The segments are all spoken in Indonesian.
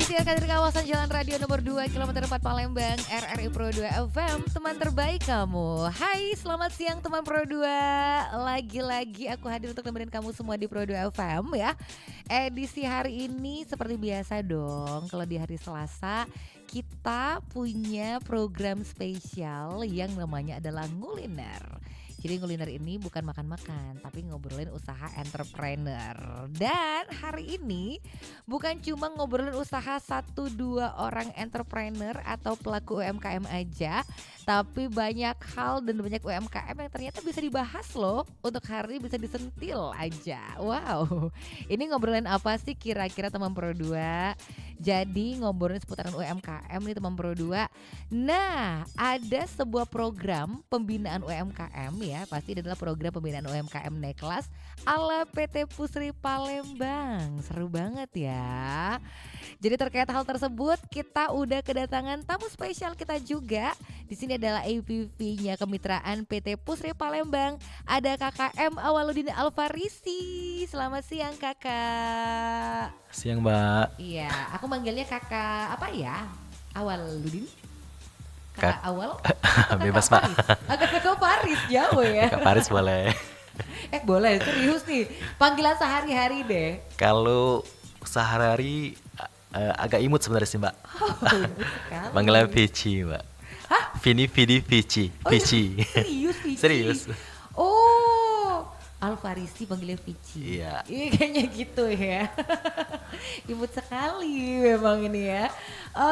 disiarkan dari kawasan Jalan Radio nomor 2 kilometer 4 Palembang, RRI Pro 2 FM, teman terbaik kamu. Hai, selamat siang teman Pro 2. Lagi-lagi aku hadir untuk nemenin kamu semua di Pro 2 FM ya. Edisi hari ini seperti biasa dong. Kalau di hari Selasa kita punya program spesial yang namanya adalah Nguliner. Jadi Nguliner ini bukan makan-makan, tapi ngobrolin usaha entrepreneur. Dan hari ini bukan cuma ngobrolin usaha 1-2 orang entrepreneur atau pelaku UMKM aja, tapi banyak hal dan banyak UMKM yang ternyata bisa dibahas loh. Untuk hari ini bisa disentil aja. Wow, ini ngobrolin apa sih kira-kira teman Pro 2? Jadi ngobrolin seputaran UMKM nih teman Pro 2. Nah, ada sebuah program pembinaan UMKM ya, pasti adalah program pembinaan UMKM naik kelas ala PT Pusri Palembang. Seru banget ya. Jadi terkait hal tersebut kita udah kedatangan tamu spesial kita juga. Di sini adalah AVP-nya kemitraan PT Pusri Palembang. Ada KKM Awaludin Alfarisi. Selamat siang Kakak. Siang Mbak. Iya, aku manggilnya Kakak apa ya? Awaludin? Kakak Awal? Bebas Pak. Kakak Faris jauh ya. Kak Paris boleh. Boleh, serius nih. Panggilan sehari-hari deh. Kalau sehari-hari agak imut sebenarnya sih Mbak. Sekali. Panggilan Vici Mbak. Hah? Vini Vici. Oh, Vici. Serius Vici? Serius. Oh, Alfarisi panggilnya Vici. Iya. Iya kayaknya gitu ya. Imut sekali memang ini ya.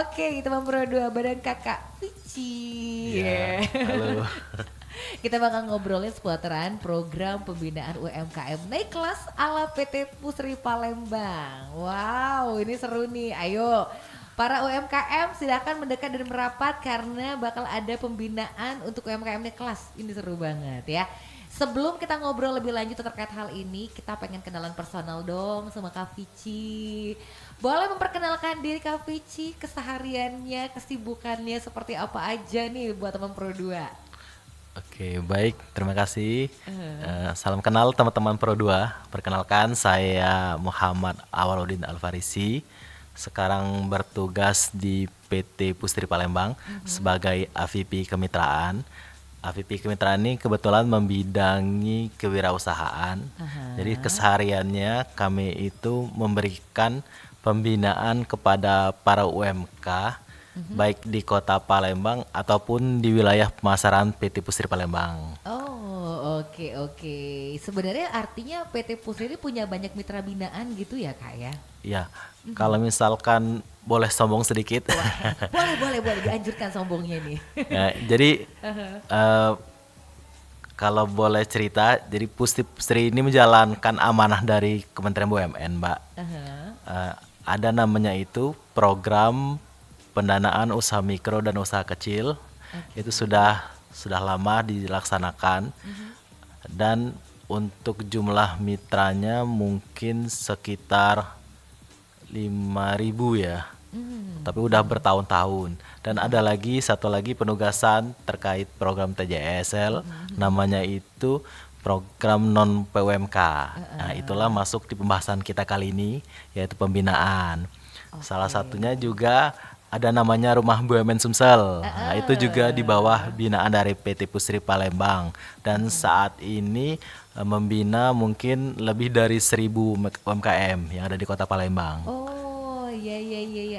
Oke, teman Pro 2 bareng Kakak Vici. Iya. Halo. Kita bakal ngobrolin seputaran program pembinaan UMKM naik kelas ala PT Pusri Palembang. Wow, ini seru nih. Ayo, para UMKM silakan mendekat dan merapat karena bakal ada pembinaan untuk UMKM naik kelas. Ini seru banget ya. Sebelum kita ngobrol lebih lanjut terkait hal ini, kita pengen kenalan personal dong sama Kak Vici. Boleh memperkenalkan diri Kak Vici, kesehariannya, kesibukannya seperti apa aja nih buat teman Pro 2? Oke, baik. Terima kasih. Salam kenal teman-teman Pro 2. Perkenalkan saya Muhammad Awaludin Alfarisi. Sekarang bertugas di PT Pusri Palembang sebagai AVP Kemitraan. AVP Kemitraan ini kebetulan membidangi kewirausahaan. Jadi kesehariannya kami itu memberikan pembinaan kepada para UMK baik di kota Palembang ataupun di wilayah pemasaran PT Pusri Palembang. Oh, oke. Sebenarnya artinya PT Pusri ini punya banyak mitra binaan gitu ya Kak ya? Iya, kalau misalkan boleh sombong sedikit. Boleh dianjurkan sombongnya nih. Ya, jadi kalau boleh cerita, jadi Pusri ini menjalankan amanah dari Kementerian BUMN, Mbak. Ada namanya itu program pendanaan usaha mikro dan usaha kecil. Itu sudah lama dilaksanakan. Dan untuk jumlah mitranya mungkin sekitar 5.000 ya. Tapi udah bertahun-tahun. Dan ada lagi satu lagi penugasan terkait program TJSL, namanya itu program non PUMK. Nah, itulah masuk di pembahasan kita kali ini, yaitu pembinaan. Salah satunya juga ada namanya Rumah BUMN Sumsel. Nah, itu juga di bawah binaan dari PT Pusri Palembang. Dan saat ini membina mungkin lebih dari 1.000 UMKM yang ada di kota Palembang. Oh, iya,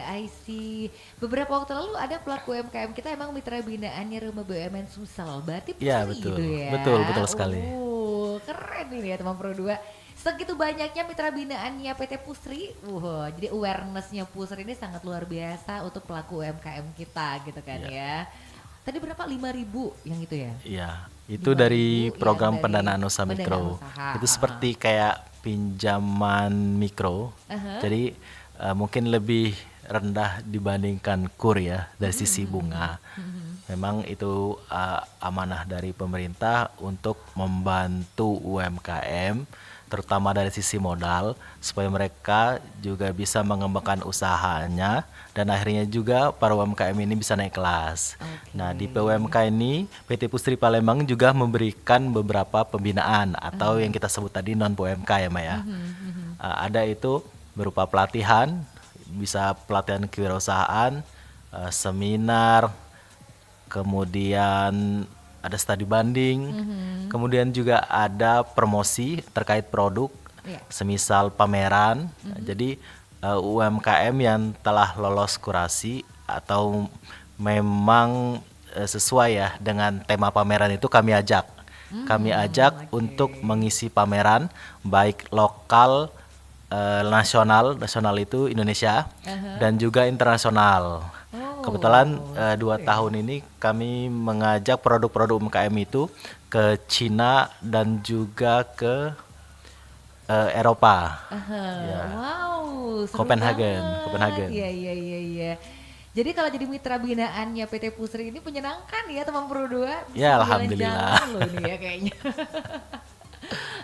I see. Beberapa waktu lalu ada pelaku UMKM kita emang mitra binaannya Rumah BUMN Sumsel. Berarti Pusri Iya, betul. gitu ya? Betul sekali. Keren ini ya teman Pro 2. Segitu banyaknya mitra binaannya PT Pusri, jadi awarenessnya Pusri ini sangat luar biasa untuk pelaku UMKM kita gitu kan ya. Tadi berapa? 5.000 yang itu ya? Iya, itu dari program dari pendanaan usaha mikro. usaha. Itu seperti kayak pinjaman mikro, jadi mungkin lebih rendah dibandingkan KUR ya dari sisi bunga. Memang itu amanah dari pemerintah untuk membantu UMKM terutama dari sisi modal supaya mereka juga bisa mengembangkan usahanya dan akhirnya juga para UMKM ini bisa naik kelas. Nah, di PUMK ini PT Pusri Palembang juga memberikan beberapa pembinaan atau yang kita sebut tadi non PUMK ya, Mbak ya. Ada itu berupa pelatihan bisa pelatihan kewirausahaan, seminar, kemudian ada studi banding, kemudian juga ada promosi terkait produk, semisal pameran. Jadi UMKM yang telah lolos kurasi atau memang sesuai ya dengan tema pameran itu kami ajak. Kami ajak untuk mengisi pameran baik lokal, nasional itu Indonesia, dan juga internasional. Kebetulan 2 tahun ini kami mengajak produk-produk UMKM itu ke Cina dan juga ke Eropa. Ya. Wow, seru Copenhagen. banget. Iya. Jadi kalau jadi mitra binaannya PT Pusri ini menyenangkan ya teman Pro 2. Ya, alhamdulillah. Loh nih ya kayaknya.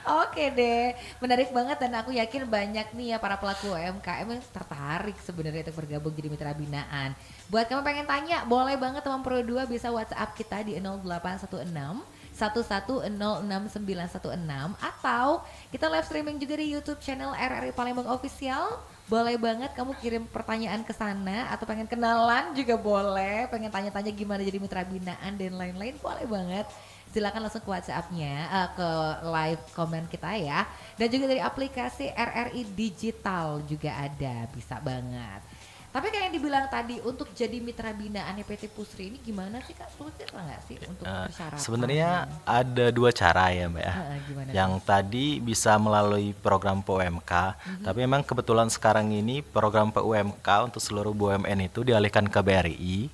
Oke deh, menarik banget dan aku yakin banyak nih ya para pelaku UMKM yang tertarik sebenarnya untuk bergabung jadi mitra binaan. Buat kamu pengen tanya, boleh banget teman Pro 2 bisa WhatsApp kita di 0816 11066916 atau kita live streaming juga di YouTube channel RRI Palembang Official. Boleh banget kamu kirim pertanyaan ke sana atau pengen kenalan juga boleh, pengen tanya-tanya gimana jadi mitra binaan dan lain-lain boleh banget. Silakan langsung ke WhatsApp-nya, ke live comment kita ya. Dan juga dari aplikasi RRI Digital juga ada, bisa banget. Tapi kayak yang dibilang tadi, untuk jadi mitra binaannya PT Pusri ini gimana sih Kak? Sulit nggak sih untuk persyaratan? Sebenarnya ada 2 cara ya Mbak ya. Yang tadi bisa melalui program PUMK, tapi memang kebetulan sekarang ini program PUMK untuk seluruh BUMN itu dialihkan ke BRI.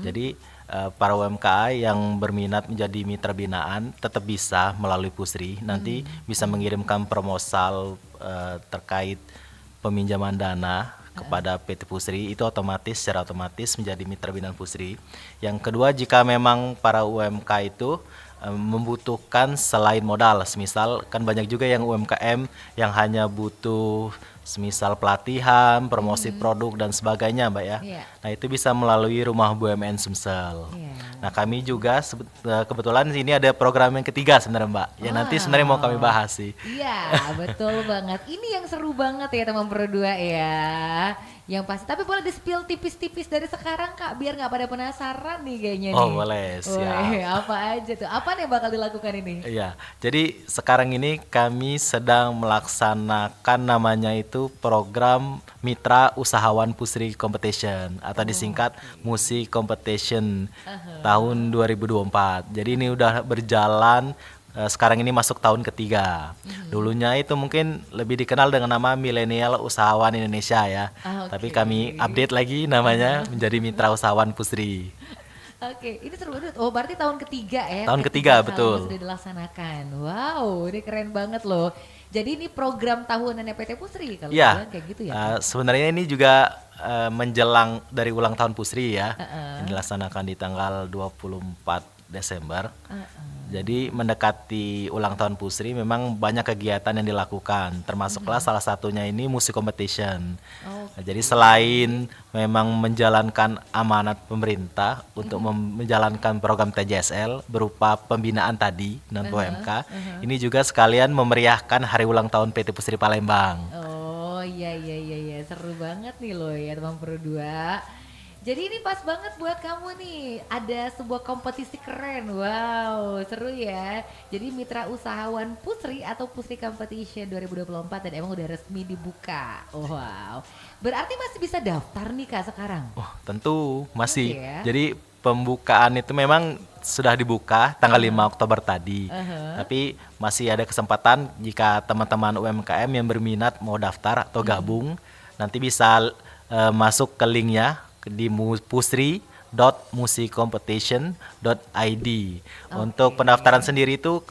Jadi para UMKM yang berminat menjadi mitra binaan tetap bisa melalui Pusri. Nanti bisa mengirimkan proposal terkait peminjaman dana kepada PT Pusri, itu secara otomatis menjadi mitra binaan Pusri. Yang kedua, jika memang para UMK itu membutuhkan selain modal, semisal kan banyak juga yang UMKM yang hanya butuh semisal pelatihan, promosi produk dan sebagainya Mbak ya. Nah itu bisa melalui Rumah BUMN Sumsel. Nah kami juga kebetulan ini ada program yang ketiga sebenarnya Mbak, yang nanti sebenarnya mau kami bahas sih. Iya betul banget, ini yang seru banget ya teman Pro 2 ya. Yang pasti, tapi boleh di-spill tipis-tipis dari sekarang Kak, biar nggak pada penasaran nih kayaknya nih. Oh boleh, siap. Apa aja tuh, apa nih yang bakal dilakukan ini? Iya, jadi sekarang ini kami sedang melaksanakan namanya itu program Mitra Usahawan Pusri Competition atau disingkat MUSI Competition tahun 2024. Jadi ini udah berjalan, sekarang ini masuk tahun ketiga. Dulunya itu mungkin lebih dikenal dengan nama Milenial Usahawan Indonesia ya. Tapi kami update lagi namanya menjadi Mitra Usahawan Pusri. Oke, ini seru banget. Oh, berarti tahun ketiga ya? Tahun ketiga, betul. Sudah dilaksanakan. Wow, ini keren banget loh. Jadi ini program tahunannya PT Pusri kalau bilang kayak gitu ya? Sebenarnya ini juga menjelang dari ulang tahun Pusri ya, yang dilaksanakan di tanggal 24 Desember. Jadi mendekati ulang tahun Pusri memang banyak kegiatan yang dilakukan, termasuklah salah satunya ini musik competition. Nah, jadi selain memang menjalankan amanat pemerintah untuk menjalankan program TJSL berupa pembinaan tadi dan PUMK, ini juga sekalian memeriahkan hari ulang tahun PT Pusri Palembang. Oh iya, seru banget nih loh ya teman Pro 2. Jadi ini pas banget buat kamu nih, ada sebuah kompetisi keren, wow seru ya. Jadi Mitra Usahawan Pusri atau Pusri Competition 2024 dan emang udah resmi dibuka, wow. Berarti masih bisa daftar nih Kak sekarang? Oh tentu masih, jadi pembukaan itu memang sudah dibuka tanggal 5 Oktober tadi, tapi masih ada kesempatan jika teman-teman UMKM yang berminat mau daftar atau gabung, nanti bisa masuk ke linknya di pusri.musicompetition.id. Untuk pendaftaran sendiri itu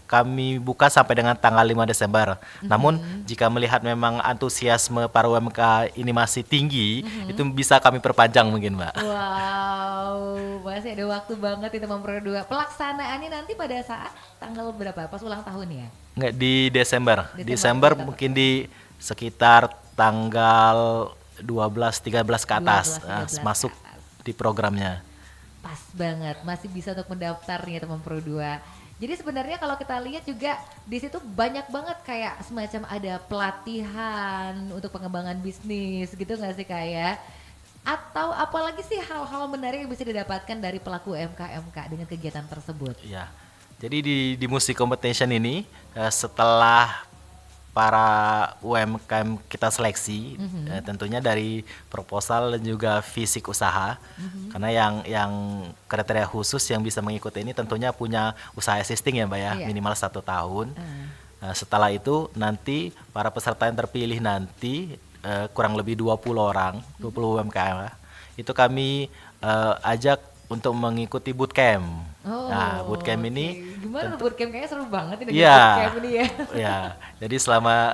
kami buka sampai dengan tanggal 5 Desember. Namun jika melihat memang antusiasme para UMK ini masih tinggi, itu bisa kami perpanjang mungkin Mbak. Wow, masih ada waktu banget itu teman Pro 2. Pelaksanaannya nanti pada saat tanggal berapa? Pas ulang tahun ya? Enggak, di Desember. Desember mungkin di sekitar tanggal 12-13 ke atas, masuk di programnya. Pas banget, masih bisa untuk mendaftar nih teman Pro 2. Jadi sebenarnya kalau kita lihat juga di situ banyak banget kayak semacam ada pelatihan untuk pengembangan bisnis gitu nggak sih Kak ya? Atau apalagi sih hal-hal menarik yang bisa didapatkan dari pelaku UMKM Kak dengan kegiatan tersebut? Ya. Jadi di musik competition ini setelah para UMKM kita seleksi, tentunya dari proposal dan juga fisik usaha, karena yang kriteria khusus yang bisa mengikuti ini tentunya punya usaha existing ya Mbak ya, Iya. minimal 1 tahun. Nah, setelah itu nanti para peserta yang terpilih nanti kurang lebih 20 orang, 20 UMKM lah, itu kami ajak untuk mengikuti bootcamp. Nah, bootcamp oke. ini Gimana tuh bootcamp, kayaknya seru banget ini Iya, bootcamp ini ya. ya. Jadi selama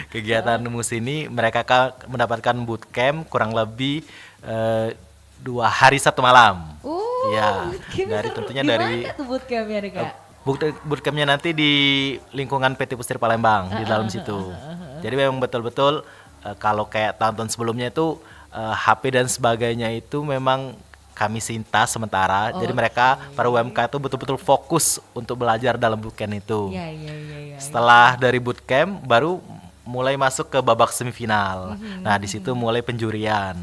kegiatan MUS ini mereka mendapatkan bootcamp kurang lebih 2 hari 1 malam. Ya, Bootcampnya dari seru. tentunya Di dari mana tuh bootcampnya nih Kak? bootcampnya nanti di lingkungan PT Pusri Palembang di dalam situ. Jadi memang betul-betul kalau kayak tahun-tahun sebelumnya itu HP dan sebagainya itu memang kami sintas sementara. Jadi mereka para UMK itu betul-betul fokus untuk belajar dalam bootcamp itu. Iya, iya, iya, iya. Setelah dari bootcamp baru mulai masuk ke babak semifinal. Nah, di situ mulai penjurian.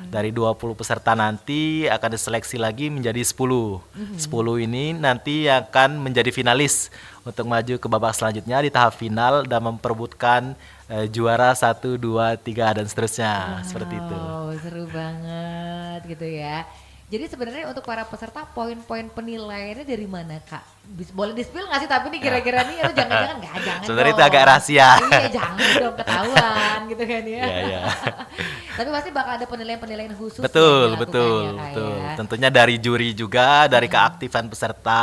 Dari 20 peserta nanti akan diseleksi lagi menjadi 10. 10 ini nanti akan menjadi finalis untuk maju ke babak selanjutnya di tahap final dan memperebutkan juara 1, 2, 3 dan seterusnya. Seperti itu. Wow, seru banget gitu ya. Jadi sebenarnya untuk para peserta poin-poin penilaiannya dari mana Kak? Boleh di-spill nggak sih? Tapi nih kira-kira nih atau jangan-jangan nggak, jangan Sebenarnya dong. itu agak rahasia. Iya, jangan dong ketahuan gitu kan ya. Iya, iya. Tapi pasti bakal ada penilaian-penilaian khusus yang Betul, dilakukan betul, ya, Kak, betul. ya. Tentunya dari juri juga, dari keaktifan peserta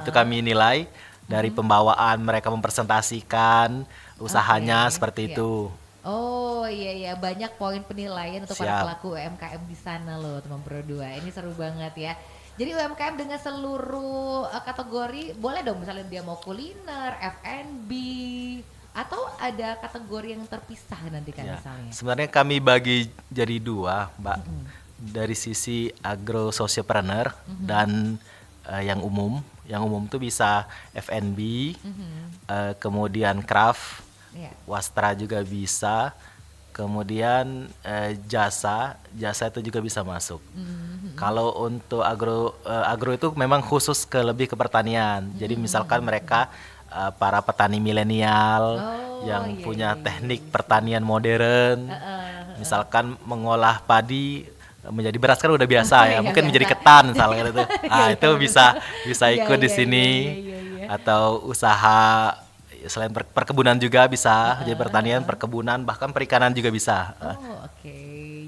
itu kami nilai, dari pembawaan mereka mempresentasikan usahanya Oke, seperti iya. itu. Oh iya iya, banyak poin penilaian untuk para Siap. pelaku UMKM di sana loh teman Pro 2. Ini seru banget ya. Jadi UMKM dengan seluruh kategori, boleh dong misalnya dia mau kuliner, F&B, atau ada kategori yang terpisah nanti kan Ya. misalnya. Sebenarnya kami bagi jadi 2, Mbak. Dari sisi agro sociopreneur dan yang umum. Yang umum tuh bisa F&B, kemudian craft, Iya. wastra juga bisa, kemudian jasa itu juga bisa masuk. Kalau untuk agro itu memang khusus lebih ke pertanian. Jadi misalkan mereka para petani milenial yang iya, punya iya, iya, teknik pertanian modern, misalkan mengolah padi menjadi beras kan udah biasa ya, Iya, mungkin menjadi biasa. ketan misalnya gitu. Itu bisa Iya, ikut di iya, sini. iya, iya, iya. Atau usaha selain perkebunan juga bisa, jadi pertanian, perkebunan, bahkan perikanan juga bisa. Oh oke,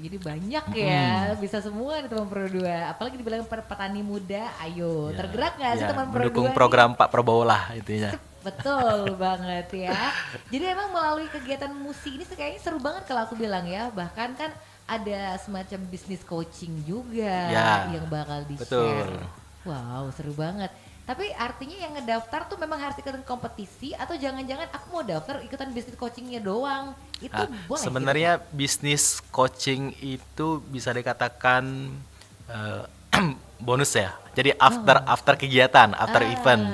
jadi banyak ya, bisa semua nih teman Pro 2. Apalagi dibilang petani muda, ayo Ya, tergerak nggak sih ya, teman Pro 2 mendukung nih? program Pak Prabowo lah intinya. Betul banget ya. Jadi emang melalui kegiatan musik ini kayaknya seru banget kalau aku bilang ya. Bahkan kan ada semacam bisnis coaching juga Ya, yang bakal betul. di-share. Wow, seru banget. Tapi artinya yang ngedaftar tuh memang harus ikutan kompetisi atau jangan-jangan aku mau daftar ikutan bisnis coachingnya doang. Itu boleh gitu, Sebenarnya Kak? bisnis coaching itu bisa dikatakan eh, bonus ya. Jadi after kegiatan, after event.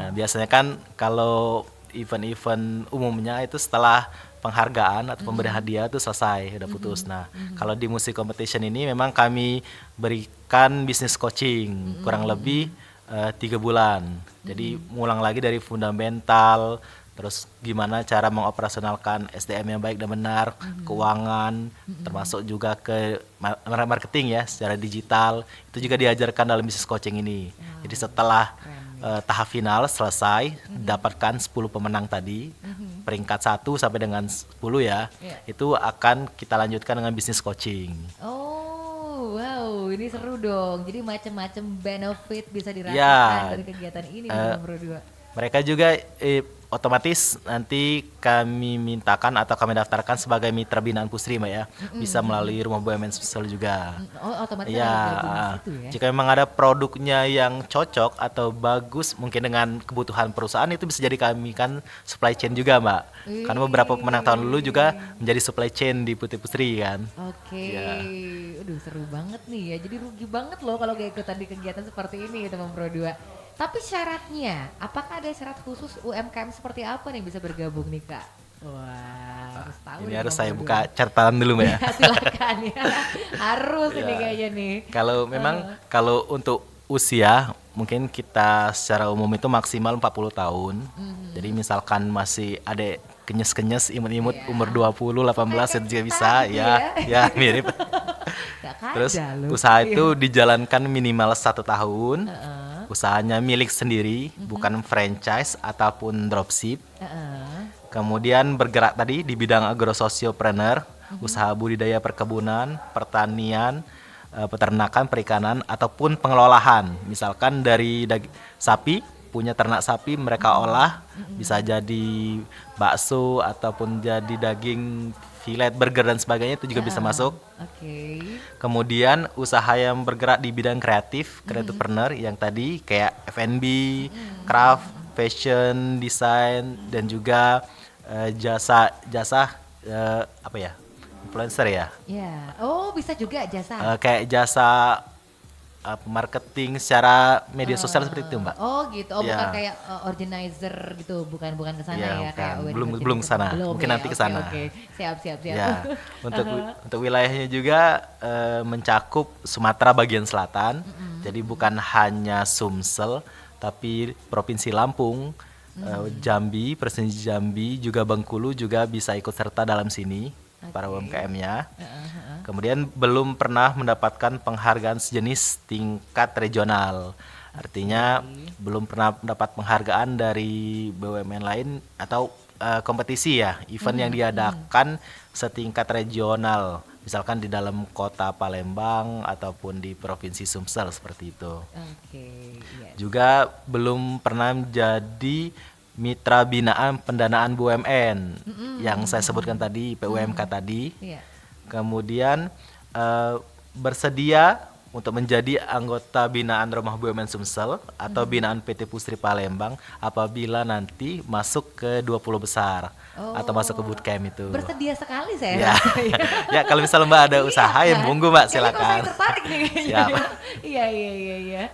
Nah, biasanya kan kalau event-event umumnya itu setelah penghargaan atau pemberian hadiah itu selesai, udah putus. Nah, kalau di musik competition ini memang kami berikan bisnis coaching kurang lebih 3 bulan. Jadi ngulang lagi dari fundamental, terus gimana cara mengoperasionalkan SDM yang baik dan benar, keuangan, termasuk juga ke marketing ya secara digital. Itu juga diajarkan dalam bisnis coaching ini. Jadi setelah tahap final selesai, dapatkan 10 pemenang tadi, peringkat 1 sampai dengan 10 ya, Iya. itu akan kita lanjutkan dengan bisnis coaching. Oh, wow, ini seru dong. Jadi macam-macam benefit bisa dirasakan Ya, dari kegiatan ini nih teman Pro 2. mereka juga otomatis nanti kami mintakan atau kami daftarkan sebagai mitra binaan Pusri Mbak ya. Bisa melalui rumah BUMN sosial juga. Oh, otomatis Ya, ada gabung di situ ya. jika memang ada produknya yang cocok atau bagus mungkin dengan kebutuhan perusahaan itu bisa jadi kami kan supply chain juga Mbak. Karena beberapa pemenang tahun lalu juga menjadi supply chain di Putih Pusri kan. Oke, Ya. Aduh seru banget nih ya. Jadi rugi banget loh kalau gak ikutan di kegiatan seperti ini teman Pro 2. Tapi syaratnya, apakah ada syarat khusus UMKM seperti apa nih bisa bergabung nih Kak? Wah, harus tahu. Ini nih harus Bang saya Bodo. buka catatan dulu Mbak ya. Ya, silakan ya. Harus ini Ya. kayaknya nih. Kalau memang kalau untuk usia mungkin kita secara umum itu maksimal 40 tahun. Jadi misalkan masih ada kenyes-kenyes imut-imut Iya. umur 20, 18 itu juga Kita bisa gitu ya. Ya, mirip. Gak Terus kada loh. usaha itu dijalankan minimal 1 tahun. Heeh, Usahanya milik sendiri, bukan franchise ataupun dropship. heeh. Kemudian bergerak tadi di bidang agrososiopreneur, usaha budidaya perkebunan, pertanian, peternakan, perikanan, ataupun pengelolaan. Misalkan dari sapi, punya ternak sapi mereka olah, bisa jadi bakso ataupun jadi daging filet, burger dan sebagainya itu juga bisa masuk. Oke. Kemudian usaha yang bergerak di bidang kreatif, creativepreneur yang tadi kayak F&B, craft, fashion, desain dan juga jasa apa ya? Influencer ya. Ya. Oh, bisa juga jasa. Kayak jasa marketing secara media sosial seperti itu, Mbak. Oh gitu, oh Ya. bukan kayak organizer gitu, bukan ke sana Ya, ya, bukan. kayak wedding Belum organizer. kesana. Belum Mungkin ya? nanti Oke, kesana. Oke, siap. Ya, untuk wilayahnya juga mencakup Sumatera bagian selatan. Jadi bukan hanya Sumsel, tapi Provinsi Lampung, Jambi, Provinsi Jambi, juga Bengkulu juga bisa ikut serta dalam sini para UMKM-nya. Kemudian belum pernah mendapatkan penghargaan sejenis tingkat regional. Artinya belum pernah mendapat penghargaan dari BUMN lain atau kompetisi ya, event yang diadakan setingkat regional. Misalkan di dalam kota Palembang ataupun di Provinsi Sumsel seperti itu. Oke, iya. Juga belum pernah menjadi mitra binaan pendanaan BUMN yang saya sebutkan tadi, PUMK tadi. Iya. Kemudian bersedia untuk menjadi anggota binaan Rumah BUMN Sumsel atau binaan PT Pusri Palembang apabila nanti masuk ke 20 besar atau masuk ke bootcamp itu. Bersedia sekali saya. Ya, rasa ya. ya kalau misalnya Mbak ada usaha ya kan? monggo Mbak Kayaknya kalau silakan. saya tertarik nih kayaknya. Siap. Iya.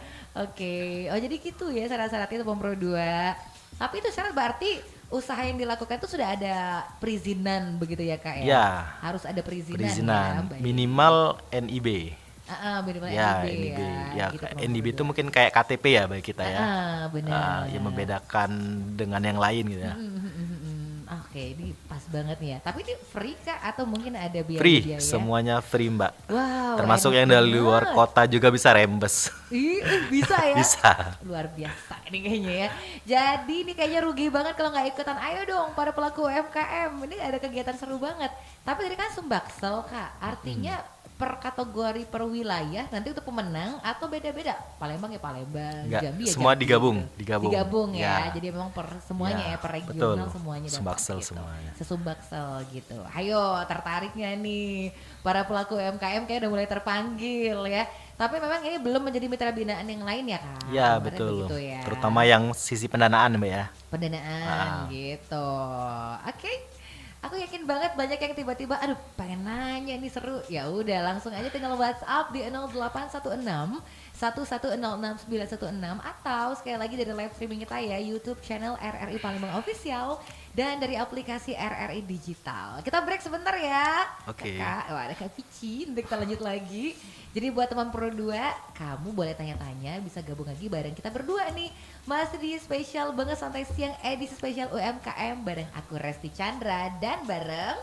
Oke. Oh jadi gitu ya syarat-syaratnya itu Bang Pro 2. Tapi itu syarat berarti usaha yang dilakukan itu sudah ada perizinan begitu ya Kak ya? Ya. Harus ada perizinan, ya. Perizinan Baik. minimal NIB. Minimal Ya, NIB NIB. ya. Ya, gitu, Bang NIB Pro itu 2. mungkin kayak KTP ya bagi kita ya. Benar. Yang membedakan dengan yang lain gitu ya. Oke, ini pas banget nih ya. Tapi ini free Kak atau mungkin ada Free, biaya-biaya? semuanya free Mbak. Wow, Termasuk enak yang dari banget. luar kota juga bisa rembes. Bisa ya? Bisa. Luar biasa ini kayaknya ya. Jadi ini kayaknya rugi banget kalau nggak ikutan. Ayo dong para pelaku UMKM. Ini ada kegiatan seru banget. Tapi tadi kan Sumbaksel Kak. Artinya per kategori per wilayah nanti untuk pemenang atau beda-beda? Palembang ya Palembang, Enggak, Jambi ya semua Jambi digabung, gitu. digabung. Digabung ya. Ya. Jadi memang per semuanya Ya, ya, per regional betul. semuanya dapat Sumbaksel gitu. semuanya. Sesumbaksel gitu. Ayo tertarik nggak nih para pelaku UMKM kayak udah mulai terpanggil ya. Tapi memang ini belum menjadi mitra binaan yang lain ya Kak. Ya, Kemarin betul. begitu ya. Terutama yang sisi pendanaan Mbak ya. Pendanaan gitu. Oke. Aku yakin banget banyak yang tiba-tiba aduh pengen nanya nih seru. Ya udah langsung aja tinggal WhatsApp di 0816 1106916 atau sekali lagi dari live streaming kita ya YouTube channel RRI Palembang Official dan dari aplikasi RRI Digital. Kita break sebentar ya. Oke. Kakak, wah ada Kak Pici, nanti kita lanjut lagi. Jadi buat teman Pro 2, kamu boleh tanya-tanya, bisa gabung lagi bareng kita berdua nih. Masih di spesial banget santai siang edisi spesial UMKM bareng aku Resti Chandra dan bareng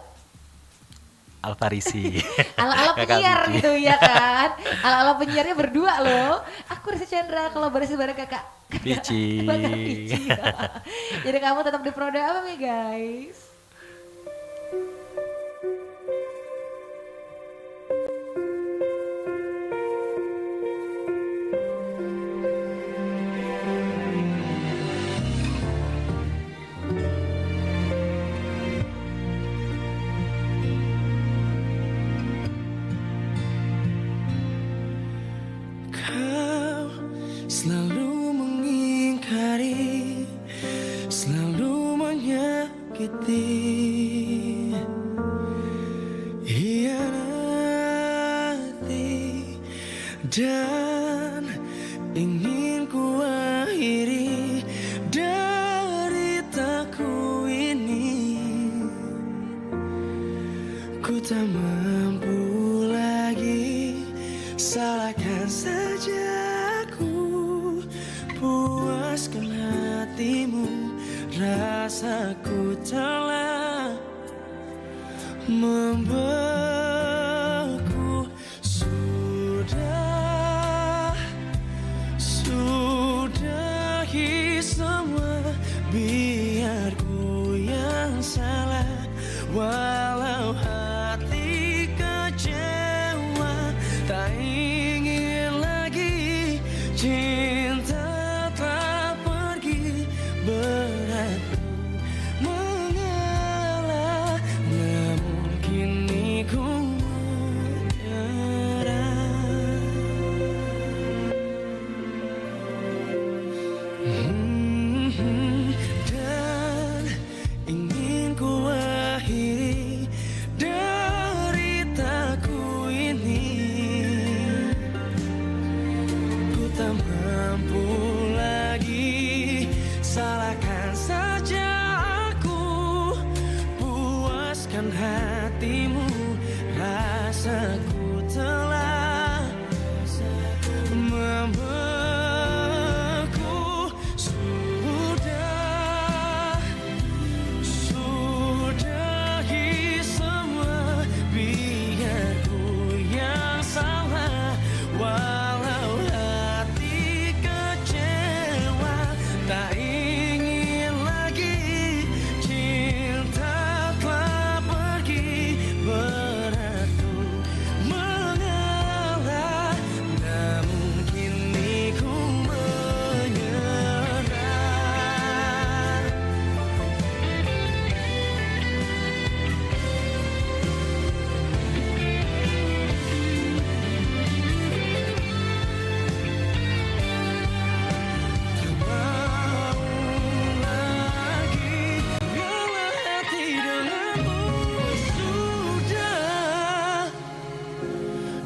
Alfarisi. ala-ala Kakak penyiar Pici. gitu ya kan. Ala-ala penyiarnya berdua loh. Aku Resti Chandra kolaborasi bareng kakak Pici. Kakak Pici. Jadi kamu tetap di Pro 2 apa nih guys? Kau selalu mengingkari, selalu menyakiti, hianati, dan ingin ku akhiri. tak mampu lagi, salahkan saja aku. Puaskan hatimu, rasaku telah membeku. Sudahi semua, biar ku yang salah. Walau hati kecewa, tak ingin lagi. Cinta telah pergi, berat mengalah, namun kini ku dan ingin ku akhiri deritaku ini. Ku tak mampu lagi, salahkan saja aku. Puaskan hatimu, rasaku telah membeku. Sudahi semua, biar ku yang salah. Walau hati kecewa, tak ingin lagi. Cinta telah pergi, beratku mengalah, namun kini ku menyerah. Tak mau lagi ngalah hati denganmu.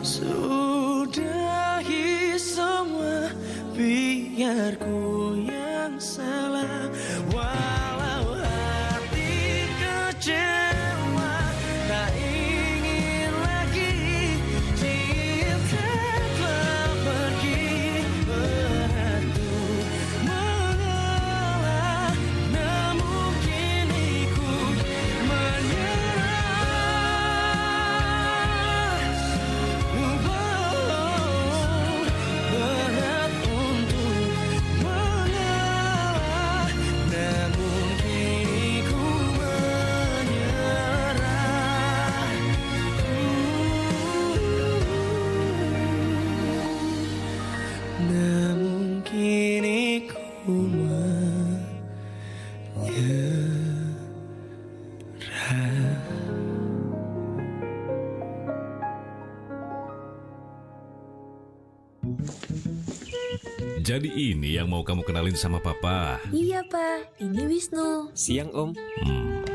Sudahi semua, biar ku yang salah. Walau hati kecewa, tak ingin lagi. Cinta telah pergi, beratku mengalah, namun kini ku menyerah. Berat untuk mengalah, namun kini ku menyerah. Namun kini ku menyerah. Jadi ini yang mau kamu kenalin sama papa. Iya, Pa. Ini Wisnu. Siang, Om.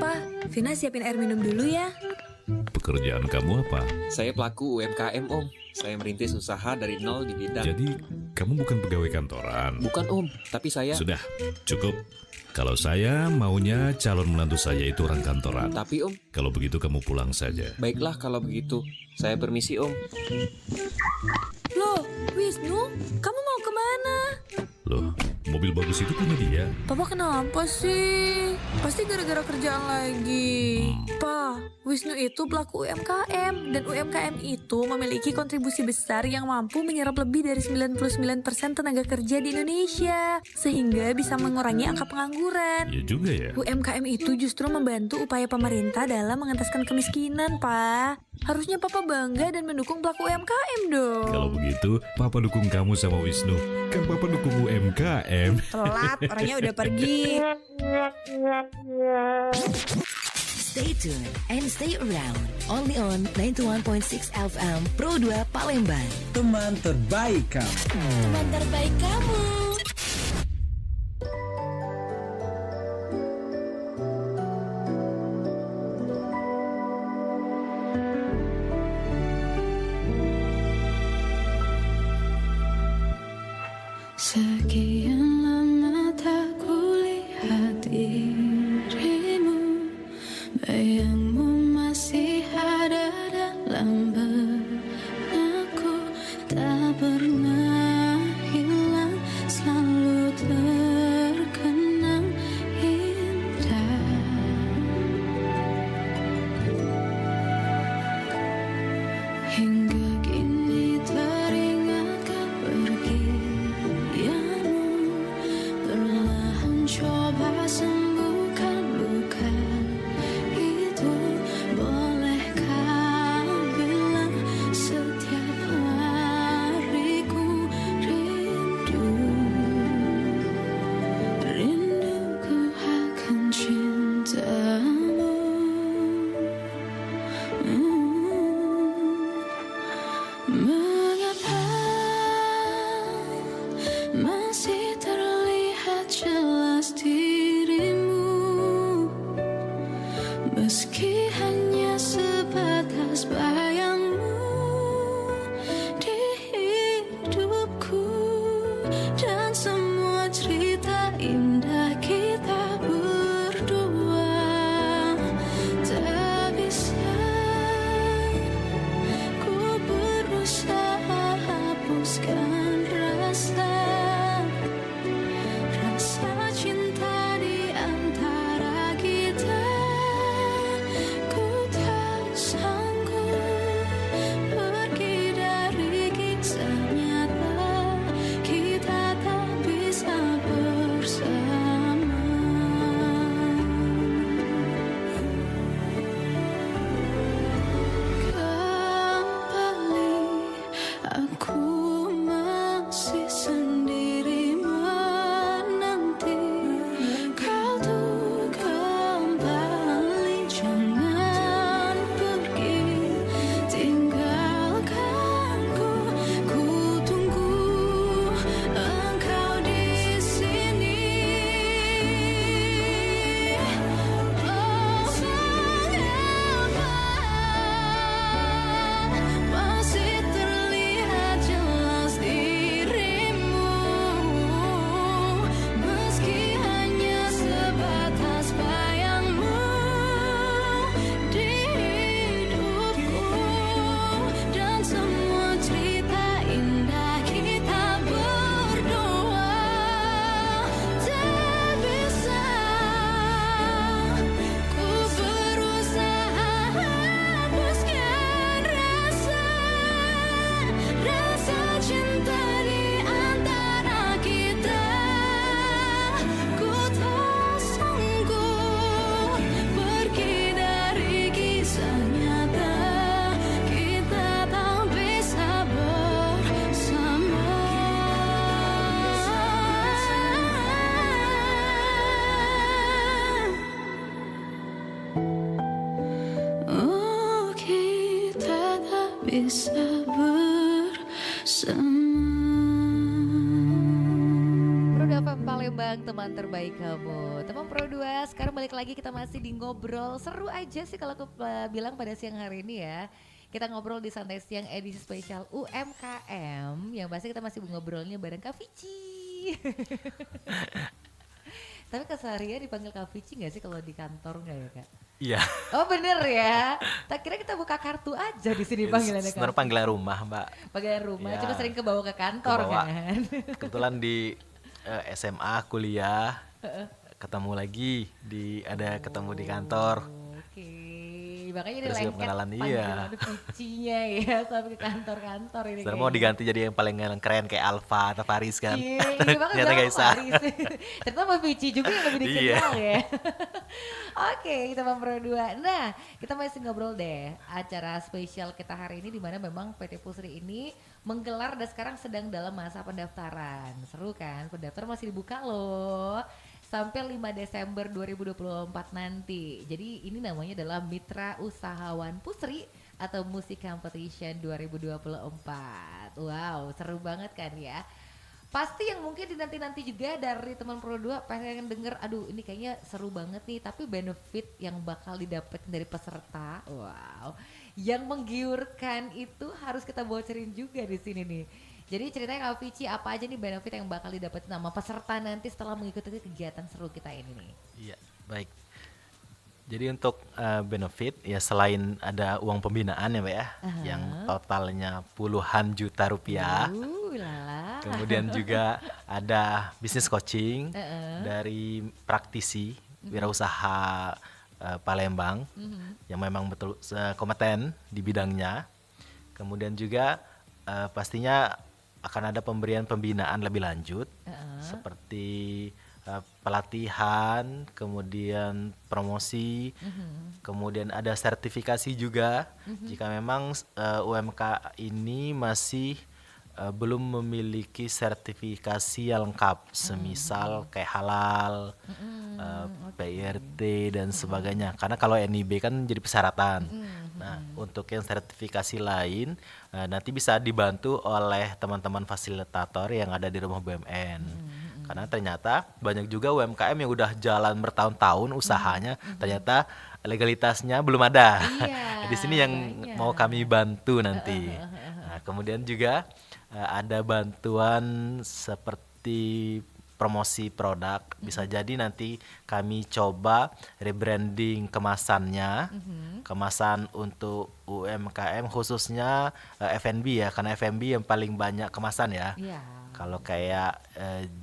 Pa, Vina siapin air minum dulu ya. Pekerjaan kamu apa? Saya pelaku UMKM, Om. Saya merintis usaha dari nol di bidang. Jadi kamu bukan pegawai kantoran? Bukan, Om. Tapi saya... Sudah, cukup. Kalau saya maunya calon menantu saya itu orang kantoran. Tapi, Om. Kalau begitu kamu pulang saja. Baiklah kalau begitu. Saya permisi, Om. Loh, Wisnu, kamu mau kemana? Loh, mobil bagus itu punya dia. Papa kenapa sih? Pasti gara-gara kerjaan lagi. Pa, Wisnu itu pelaku UMKM. Dan UMKM itu memiliki kontribusi besar yang mampu menyerap lebih dari 99% tenaga kerja di Indonesia. Sehingga bisa mengurangi angka pengangguran. Ya juga ya. UMKM itu justru membantu upaya pemerintah dalam mengentaskan kemiskinan, Pa. Harusnya Papa bangga dan mendukung pelaku UMKM dong. Kalau begitu, Papa dukung kamu sama Wisnu. Kan Papa dukung UMKM. Telat, orangnya udah pergi. Stay tuned and stay around. Only on 91.6 FM Pro 2 Palembang. Teman terbaik kamu. Teman terbaik kamu. Sekian lama tak kulihat dirimu, bayangmu masih ada hingga kini teringatkan pergianmu. Perlahan coba sembuhkan luka itu. Bolehkah bilang setiap hariku rindu, rinduku akan cintamu. Mengapa masih terlihat jelas dirimu, meski hanya sebatas bayangmu di hidupku, dan semua cerita indah kita berdua tak bisa. Ku berusaha hapuskan rasa cinta di antara kita. Ku tak sanggup pergi dari kisah nyata, kita tak bisa bersama. Kembali aku masih sendiri menanti kau tuh kembali. Jangan pergi, tinggalkanku. Ku tunggu engkau di sini. Oh, mengapa masih terlihat jelas dirimu, meski hanya sebatas bayangmu di hidupku, dan semua cerita indah kita berdua tak bisa. Ku berusaha hapuskan rasa cinta di antara kita. Ku tak sanggup pergi dari kisah nyata, kita tak bisa bersama. Oh, kita tak bisa bersama. Pro 2 FM Palembang, teman terbaik kamu. Teman Pro 2, sekarang balik lagi kita masih di ngobrol. Seru aja sih kalau aku bilang pada siang hari ini ya. Kita ngobrol di Santai Siang edisi spesial UMKM. Yang pasti kita masih ngobrolnya bareng Kak Vici. Tapi keseharian dipanggil Kak Vici gak sih kalau di kantor gak ya Kak? Iya. Oh bener ya. Tak kira kita buka kartu aja di sini panggilannya Kak. Sebenarnya panggilan rumah, Mbak. Panggilan rumah, Ya. cuma sering kebawa ke kantor Kebawa. kan. Kebetulan di SMA kuliah ketemu lagi ada ketemu di kantor. Oke, makanya ini Terus juga lengket pengenalan, iya. panggilan Vicinya ya sampai ke kantor-kantor ini. Sebenarnya mau kayaknya. diganti jadi yang paling keren kayak Alfa atau Faris kan. Iya, ini banget Ternyata nggak bisa. Ternyata sama Vici juga yang lebih dikenal Iya. ya. Oke, kita Pro 2. Nah, kita masih ngobrol deh acara spesial kita hari ini di mana memang PT Pusri ini menggelar dan sekarang sedang dalam masa pendaftaran. Seru kan? Pendaftaran masih dibuka loh. Sampai 5 Desember 2024 nanti. Jadi ini namanya adalah Mitra Usahawan Pusri atau Musik Competition 2024. Wow, seru banget kan ya. Pasti yang mungkin dinanti-nanti juga dari teman Pro 2 pengen denger, aduh ini kayaknya seru banget nih, tapi benefit yang bakal didapetin dari peserta, wow, yang menggiurkan itu harus kita bocorin juga di sini nih. Jadi ceritanya Kak Vici, apa aja nih benefit yang bakal didapetin sama peserta nanti setelah mengikuti kegiatan seru kita ini nih? Iya, baik. Jadi untuk benefit ya selain ada uang pembinaan ya Mbak ya, yang totalnya puluhan juta rupiah. Lala. Kemudian juga ada bisnis coaching dari praktisi wirausaha Palembang yang memang betul kompeten di bidangnya. Kemudian juga pastinya akan ada pemberian pembinaan lebih lanjut seperti pelatihan, kemudian promosi, kemudian ada sertifikasi juga jika memang UMK ini masih belum memiliki sertifikasi yang lengkap, semisal kayak halal, PIRT dan sebagainya. Karena kalau NIB kan jadi persyaratan. Nah, untuk yang sertifikasi lain nanti bisa dibantu oleh teman-teman fasilitator yang ada di rumah BUMN. Karena ternyata banyak juga UMKM yang udah jalan bertahun-tahun usahanya, ternyata legalitasnya belum ada. Iya, Di sini yang banyak. mau kami bantu nanti. Nah, kemudian juga ada bantuan seperti promosi produk. Bisa jadi nanti kami coba rebranding kemasannya, kemasan untuk UMKM khususnya F&B ya, karena F&B yang paling banyak kemasan ya. Iya. Kalau kayak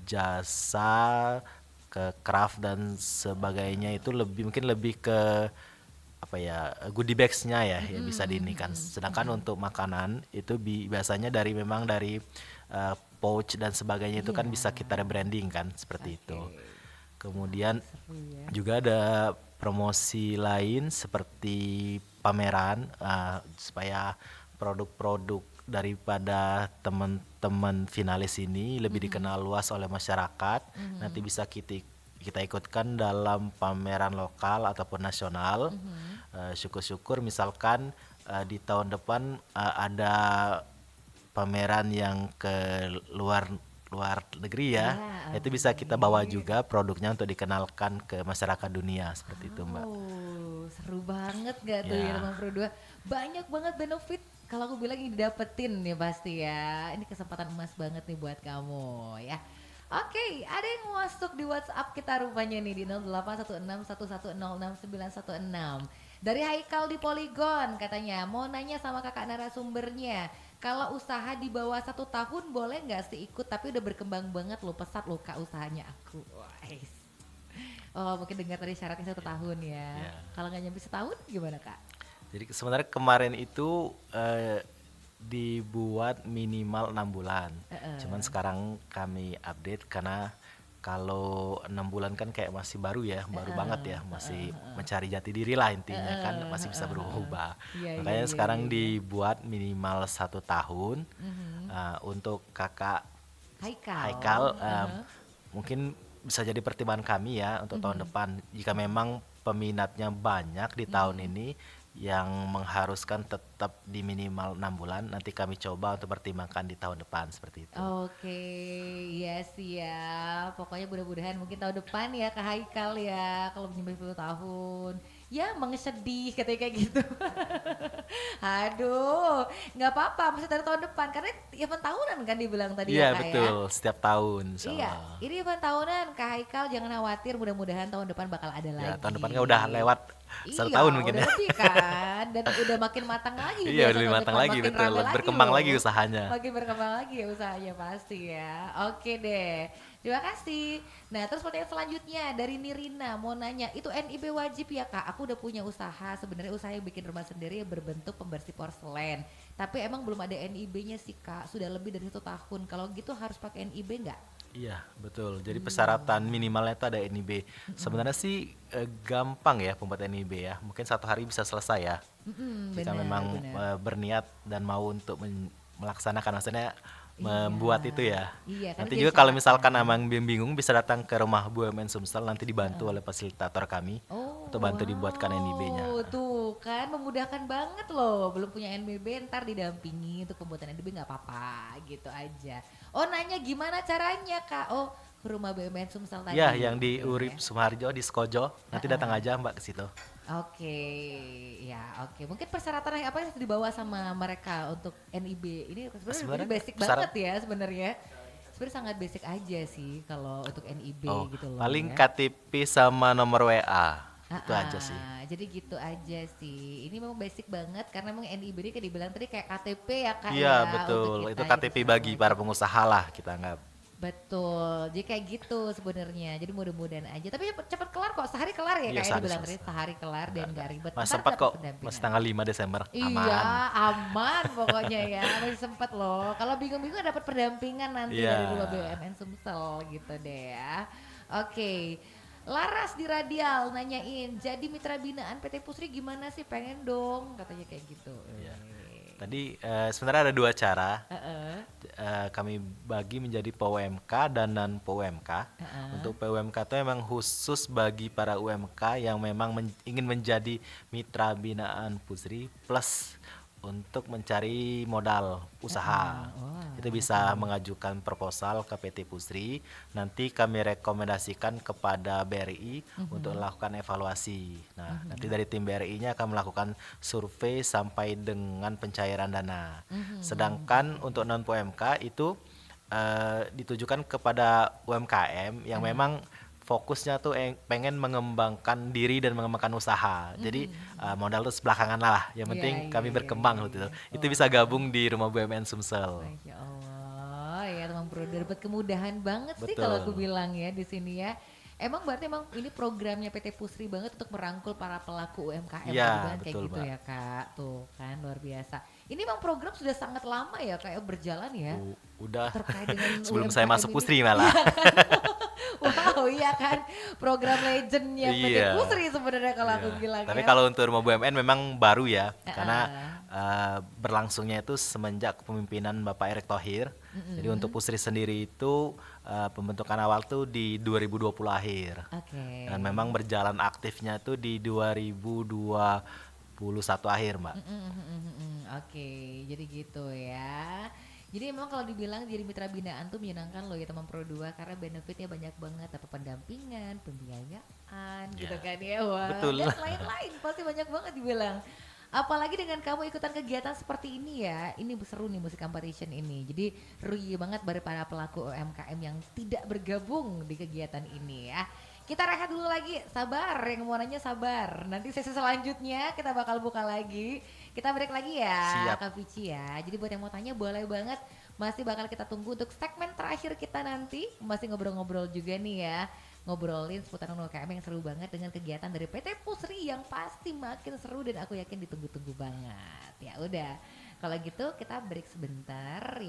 jasa ke craft dan sebagainya itu mungkin lebih ke apa ya, goodie bags-nya ya yang bisa diinikan. Sedangkan untuk makanan itu biasanya memang dari pouch dan sebagainya itu kan bisa kita rebranding kan seperti itu. Kemudian juga ada promosi lain seperti pameran supaya produk-produk daripada teman-teman finalis ini lebih dikenal luas oleh masyarakat. Nanti bisa kita ikutkan dalam pameran lokal ataupun nasional. Syukur-syukur misalkan di tahun depan ada pameran yang ke luar negeri ya, itu bisa kita bawa juga produknya untuk dikenalkan ke masyarakat dunia seperti itu, Mbak. Oh, seru banget gak tuh ya Ya. teman Pro 2? Banyak banget benefit kalau aku bilang ini didapetin nih pasti ya. Ini kesempatan emas banget nih buat kamu ya. Oke, ada yang masuk di WhatsApp kita rupanya nih di 081611060916. Dari Haikal di Polygon katanya mau nanya sama kakak narasumbernya, kalau usaha di bawah 1 tahun boleh nggak sih ikut, tapi udah berkembang banget loh, pesat loh kak usahanya aku. Wais. Oh mungkin dengar tadi syaratnya 1 tahun ya. Kalau nggak nyampe setahun gimana kak? Jadi sebenarnya kemarin itu dibuat minimal 6 bulan. Cuman sekarang kami update karena kalau 6 bulan kan kayak masih baru ya, baru banget ya, masih mencari jati diri lah intinya kan, masih bisa berubah. Iya, Makanya iya, sekarang iya. dibuat minimal 1 tahun. Untuk kakak Haikal. mungkin bisa jadi pertimbangan kami ya untuk tahun depan. Jika memang peminatnya banyak di tahun ini yang mengharuskan tetap di minimal 6 bulan, nanti kami coba untuk pertimbangkan di tahun depan seperti itu. Oke, ya siap. Pokoknya mudah-mudahan mungkin tahun depan ya Kak Haikal ya, kalau nyampe 10 tahun. Ya mengesedih katanya kayak gitu. Aduh, nggak apa-apa, masih dari tahun depan karena event tahunan kan dibilang tadi Iya ya Kak betul, ya. setiap tahun. Iya, ini event tahunan Kak Haikal, jangan khawatir, mudah-mudahan tahun depan bakal ada lagi. Ya, tahun depan kan udah lewat 1 Iya, tahun mungkin udah ya. lebih kan, dan udah makin matang lagi. Iya, biasa udah lebih tahun matang depan, lagi, makin betul. rame lagi Berkembang loh. lagi usahanya. Makin berkembang lagi ya usahanya pasti ya. Oke deh, terima kasih. Nah terus pertanyaan selanjutnya dari Nirina mau nanya, itu NIB wajib ya kak? Aku udah punya usaha, sebenarnya usaha yang bikin rumah sendiri yang berbentuk pembersih porselen. Tapi emang belum ada NIB-nya sih kak, sudah lebih dari 1 tahun. Kalau gitu harus pakai NIB nggak? Iya betul. Jadi persyaratan minimalnya itu ada NIB. Sebenarnya sih gampang ya pembuat NIB ya. Mungkin 1 hari bisa selesai ya. Jika memang berniat dan mau untuk melaksanakan, maksudnya membuat itu ya. Iya, kan Nanti jadi juga kalau syaratnya. misalkan emang bingung bisa datang ke rumah BUMN Sumsel, nanti dibantu oleh fasilitator kami untuk bantu dibuatkan NIB-nya. Oh, tuh kan memudahkan banget loh. Belum punya NIB ntar didampingi untuk pembuatan NIB nggak apa-apa gitu aja. Oh nanya gimana caranya kak? Oh ke rumah BUMN Sumsel tadi. Ya, yang di gitu Urip ya. Sumarjo di Skojo. Nanti datang aja Mbak ke situ. Oke, ya oke. Mungkin persyaratan yang apa yang harus dibawa sama mereka untuk NIB ini sebenarnya Sebenarnya basic syarat- banget ya sebenarnya. Sebenarnya sangat basic aja sih kalau untuk NIB gitu loh. Paling ya. KTP sama nomor WA. Itu aja sih. Jadi gitu aja sih. Ini memang basic banget karena memang NIB ini kayak dibilang tadi kayak KTP ya kak Iya ya. betul, untuk itu kita KTP gitu bagi segala para macam. pengusaha lah kita anggap. Betul, jadi kayak gitu sebenarnya. Jadi mudah-mudahan aja. Tapi cepet kelar kok, sehari kelar ya Iya, kayak sehari dibilang tadi, selesai. sehari kelar dan gak ribet. Masih Ntar sempat dapat kok, masih pendampingan. tanggal 5 Desember, Iya, aman. aman pokoknya ya, masih sempet loh. Kalau bingung-bingung dapat pendampingan nanti Iya. dari 2 BUMN Sumsel gitu deh ya. Oke. Laras di Radial nanyain, jadi mitra binaan PT Pusri gimana sih? Pengen dong, katanya kayak gitu. Iya. Tadi sebenarnya ada dua cara. Heeh. Kami bagi menjadi PUMK dan non PUMK. Untuk PUMK itu memang khusus bagi para UMK yang memang ingin menjadi mitra binaan Pusri plus untuk mencari modal usaha. Itu bisa mengajukan proposal ke PT Pusri. Nanti kami rekomendasikan kepada BRI untuk melakukan evaluasi. Nah, nanti dari tim BRI-nya akan melakukan survei sampai dengan pencairan dana. Sedangkan untuk non PUMK itu ditujukan kepada UMKM yang memang fokusnya tuh pengen mengembangkan diri dan mengembangkan usaha. Jadi modal itu belakangan lah. Yang penting kami berkembang gitu. Itu bisa gabung di Rumah BUMN Sumsel. Masya Allah ya teman Bro, dapat kemudahan banget sih Betul. kalau aku bilang ya di sini ya. Emang berarti emang ini programnya PT Pusri banget untuk merangkul para pelaku UMKM Iya, gitu kan, kayak betul, gitu Mbak. ya Kak. Tuh kan luar biasa. Ini emang program sudah sangat lama ya kayak berjalan ya. Udah Terkait dengan sebelum saya UMKM masuk ini. Pusri malah. Wow iya kan program legendnya PT Iya. Pusri sebenarnya kalau aku Iya. bilang Tapi ya. kalau untuk Rumah BUMN memang baru ya, karena berlangsungnya itu semenjak kepemimpinan Bapak Erick Thohir. Jadi untuk Pusri sendiri itu pembentukan awal tuh di 2020 akhir. Oke. Dan memang berjalan aktifnya tuh di 2021 akhir, Mbak. Oke, jadi gitu ya. Jadi emang kalau dibilang jadi mitra binaan tuh menyenangkan loh ya teman Pro 2 karena benefitnya banyak banget, apa pendampingan, pembiayaan gitu kan ya. Wah, betul. dan lain-lain pasti banyak banget dibilang. Apalagi dengan kamu ikutan kegiatan seperti ini ya, ini seru nih musik competition ini. Jadi rugi banget bagi para pelaku UMKM yang tidak bergabung di kegiatan ini ya. Kita rehat dulu lagi, sabar yang mau nanya sabar. Nanti sesi selanjutnya kita bakal buka lagi. Kita break lagi ya, Siap. Kak Vici ya. Jadi buat yang mau tanya boleh banget. Masih bakal kita tunggu untuk segmen terakhir kita nanti. Masih ngobrol-ngobrol juga nih ya. Ngobrolin seputar UMKM yang seru banget dengan kegiatan dari PT Pusri yang pasti makin seru dan aku yakin ditunggu-tunggu banget. Ya udah, kalau gitu kita break sebentar.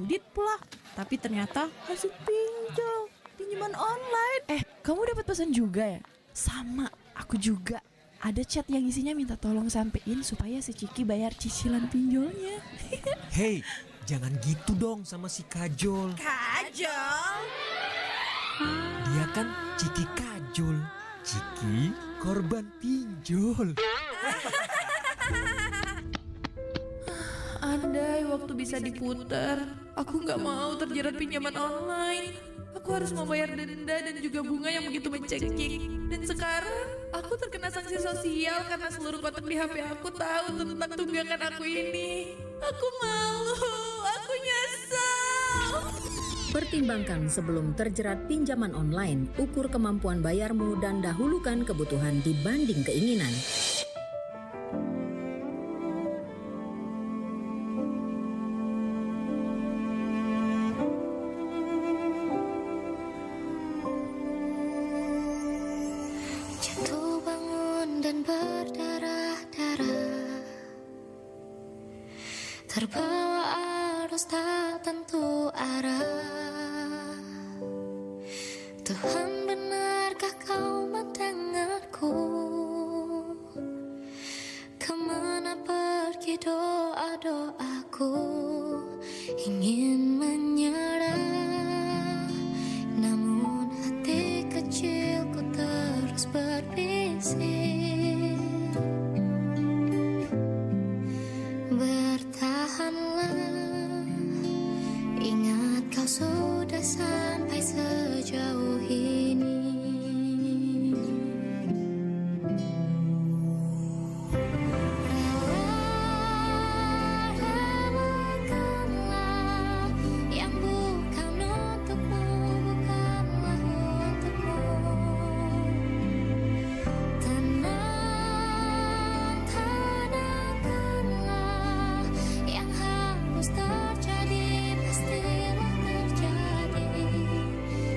kredit pula. Tapi ternyata hasil pinjaman online. Kamu dapat pesan juga ya? Sama, aku juga. Ada chat yang isinya minta tolong sampein supaya si Ciki bayar cicilan pinjolnya. Hei, jangan gitu dong sama si Kajol. Kajol? Dia kan Ciki Kajol. Ciki korban pinjol. Andai waktu bisa diputar, aku nggak mau terjerat pinjaman online. Aku harus membayar denda dan juga bunga yang begitu mencekik. Dan sekarang aku terkena sanksi sosial karena seluruh kontak di HP aku tahu tentang tunggakan aku ini. Aku malu, aku nyesel. Pertimbangkan sebelum terjerat pinjaman online, ukur kemampuan bayarmu dan dahulukan kebutuhan dibanding keinginan. Jatuh bangun dan berdarah-darah, terbawa arus tak tentu arah. Tuhan, benarkah kau mendengarku? Kemana pergi doa-doaku? Ingin menyerah, namun hati kecilku terus berbisik. Bertahanlah, ingat kau sudah sampai sejauh ini. Relakanlah yang bukan untukmu, bukanlah untukmu. Tenangkanlah yang harus terjadi, pastilah terjadi.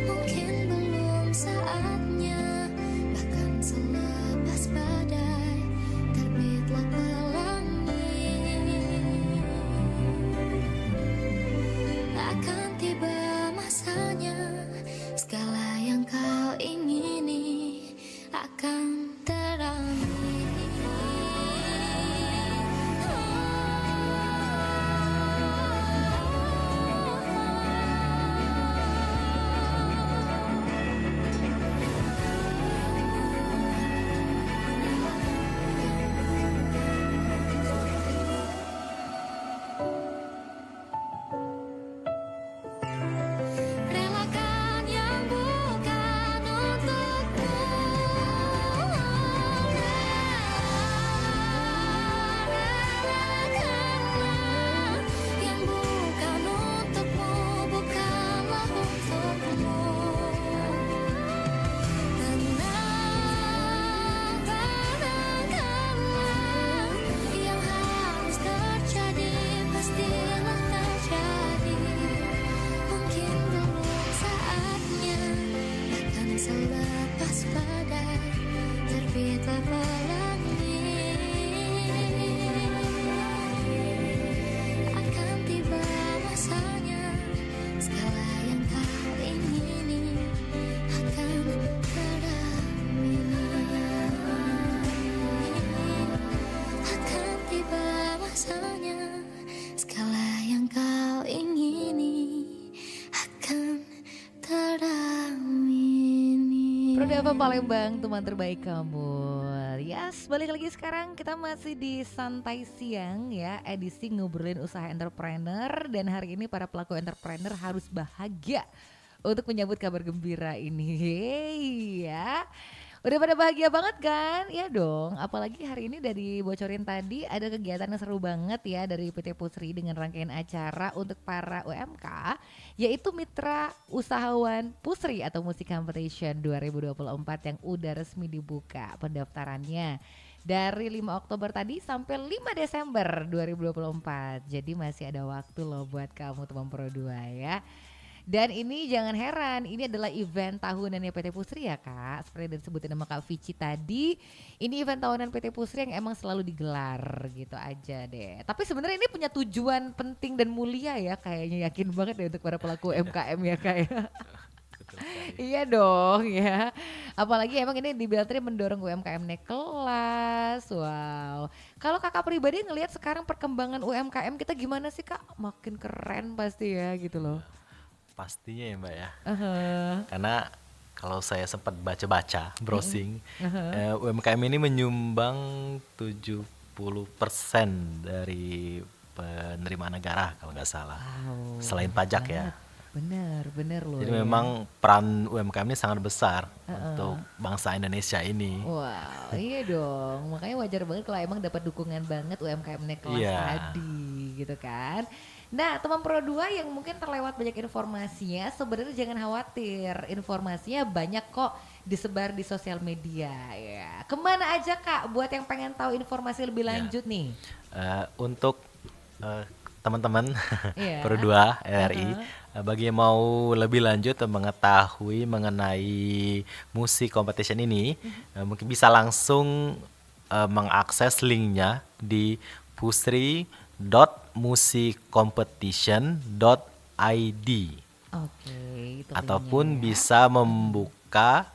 Mungkin belum saatnya, bahkan selepas badai terbitlah pelangi. Akan tiba masanya, segala yang kau ingini akan teramini. Relakan yang bukan untukmu. Relakanlah yang bukan untukmu, bukanlah untukmu. Tenangkanlah yang harus terjadi, pastilah terjadi. Mungkin belum saatnya, bahkan selepas badai terbitlah pelangi. Akan tiba masanya, segala yang kau ingini akan teramini. Akan tiba masanya, segala yang kau ingini akan teramini. Pro FM Palembang, teman terbaik kamu. Yes, balik lagi sekarang kita masih di Santai Siang ya, edisi ngobrolin usaha entrepreneur. Dan hari ini para pelaku entrepreneur harus bahagia untuk menyambut kabar gembira ini. Hey ya, udah pada bahagia banget kan? Ya dong, apalagi hari ini udah dibocorin tadi ada kegiatan yang seru banget ya dari PT Pusri dengan rangkaian acara untuk para UMK, yaitu Mitra Usahawan Pusri atau Musik Competition 2024 yang udah resmi dibuka pendaftarannya dari 5 Oktober tadi sampai 5 Desember 2024. Jadi masih ada waktu loh buat kamu teman Pro 2 ya. Dan ini jangan heran, ini adalah event tahunannya PT Pusri ya Kak. Seperti yang disebutin sama Kak Vici tadi, ini event tahunan PT Pusri yang emang selalu digelar gitu aja deh. Tapi sebenarnya ini punya tujuan penting dan mulia ya, kayaknya yakin banget ya untuk para pelaku UMKM ya Kak ya. Iya dong ya. Apalagi emang ini di Beltri mendorong UMKM naik kelas. Wow. Kalau Kakak pribadi ngelihat sekarang perkembangan UMKM kita gimana sih Kak? Makin keren pasti ya gitu loh. Pastinya ya Mbak ya. Karena kalau saya sempat baca-baca, browsing, UMKM ini menyumbang 70% dari penerimaan negara kalau nggak salah. Wow, selain pajak ya. Bener loh. Jadi memang peran UMKM ini sangat besar untuk bangsa Indonesia ini. Wow, iya dong. Makanya wajar banget kalau emang dapat dukungan banget UMKM naik kelas tadi gitu kan. Nah, teman Pro 2 yang mungkin terlewat banyak informasinya, sebenarnya jangan khawatir. Informasinya banyak kok disebar di sosial media ya. Kemana aja Kak buat yang pengen tahu informasi lebih lanjut nih? Untuk teman-teman Pro 2 RRI, bagi yang mau lebih lanjut mengetahui mengenai musik competition ini, mungkin bisa langsung mengakses linknya di pusri.musiccompetition.id. Ataupun bisa membuka